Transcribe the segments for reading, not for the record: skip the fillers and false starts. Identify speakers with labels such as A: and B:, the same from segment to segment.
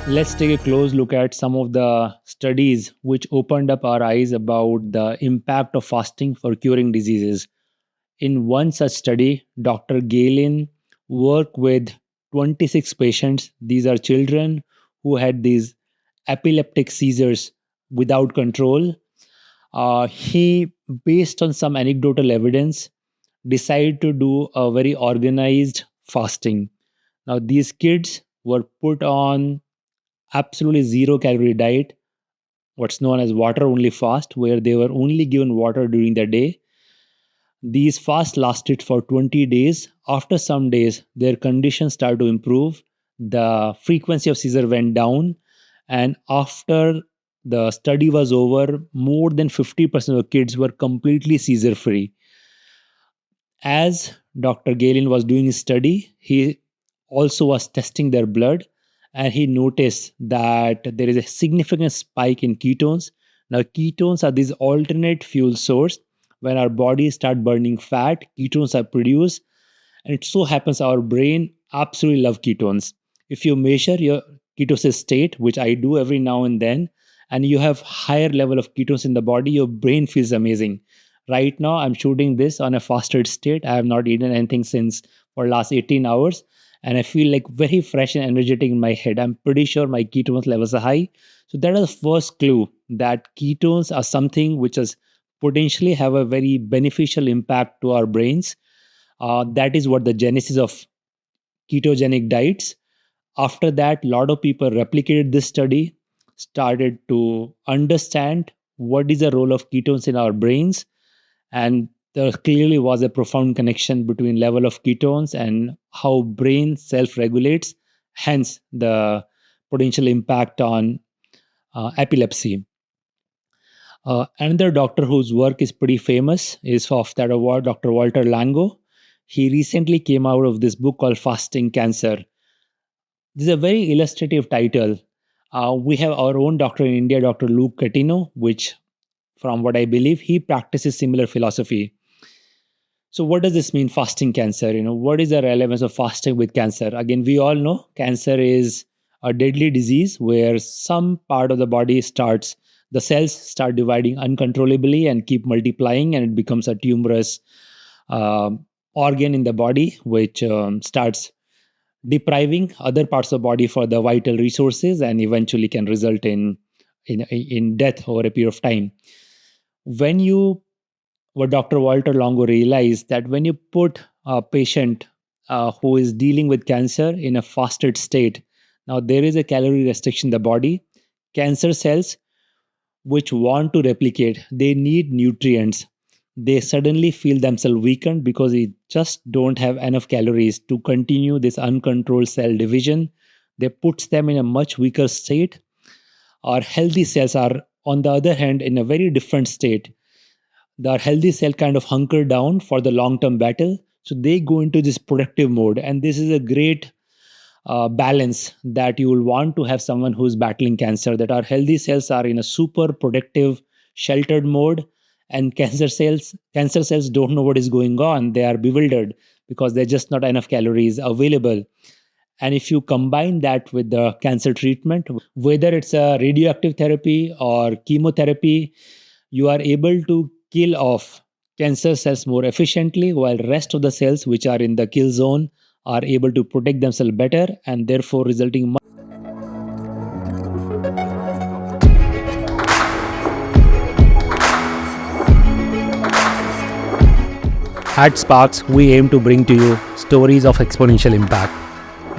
A: Let's take a close look at some of the studies which opened up our eyes about the impact of fasting for curing diseases. In one such study, Dr. Galen worked with 26 patients. These are children who had these epileptic seizures without control. He, based on some anecdotal evidence, decided to do a very organized fasting. Now, these kids were put on absolutely zero calorie diet, what's known as water only fast, where they were only given water during the day. These fasts lasted for 20 days. After some days, their condition started to improve. The frequency of seizure went down. And after the study was over, more than 50% of kids were completely seizure free. As Dr. Galen was doing his study, he also was testing their blood, and he noticed that there is a significant spike in ketones. Now, ketones are this alternate fuel source. When our bodies start burning fat, ketones are produced, and it so happens our brain absolutely love ketones. If you measure your ketosis state, which I do every now and then, and you have higher level of ketones in the body, your brain feels amazing. Right now, I'm shooting this on a fasted state. I have not eaten anything since for last 18 hours, and I feel like very fresh and energetic in my head. I'm pretty sure my ketones levels are high. So that is the first clue that ketones are something which is potentially have a very beneficial impact to our brains. That is what the genesis of ketogenic diets. After that, a lot of people replicated this study, started to understand what is the role of ketones in our brains, and there clearly was a profound connection between level of ketones and how brain self-regulates, hence the potential impact on epilepsy. Another doctor whose work is pretty famous is of that award, Dr. Walter Lango. He recently came out of this book called Fasting Cancer. This is a very illustrative title. We have our own doctor in India, Dr. Luke Catino, which, from what I believe, he practices similar philosophy. So, what does this mean, fasting cancer? What is the relevance of fasting with cancer? Again, we all know cancer is a deadly disease where some part of the body the cells start dividing uncontrollably and keep multiplying, and it becomes a tumorous organ in the body, which starts depriving other parts of the body for the vital resources and eventually can result in death over a period of time. What Dr. Walter Longo realized that when you put a patient who is dealing with cancer in a fasted state, now there is a calorie restriction in the body. Cancer cells, which want to replicate, they need nutrients. They suddenly feel themselves weakened because they just don't have enough calories to continue this uncontrolled cell division. They puts them in a much weaker state. Our healthy cells are, on the other hand, in a very different state. The healthy cell kind of hunker down for the long-term battle. So they go into this productive mode. And this is a great balance that you will want to have someone who's battling cancer, that our healthy cells are in a super productive, sheltered mode. And cancer cells don't know what is going on. They are bewildered because there's just not enough calories available. And if you combine that with the cancer treatment, whether it's a radioactive therapy or chemotherapy, you are able to kill off cancer cells more efficiently, while rest of the cells which are in the kill zone are able to protect themselves better, and therefore resulting At Sparx, we aim to bring to you stories of exponential impact.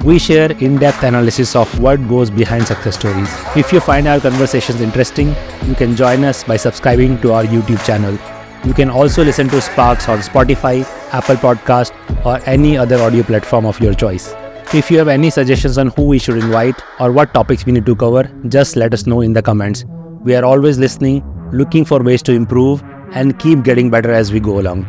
A: We share in-depth analysis of what goes behind success stories. If you find our conversations interesting, you can join us by subscribing to our YouTube channel. You can also listen to Sparx on Spotify, Apple Podcast, or any other audio platform of your choice. If you have any suggestions on who we should invite or what topics we need to cover, just let us know in the comments. We are always listening, looking for ways to improve, and keep getting better as we go along.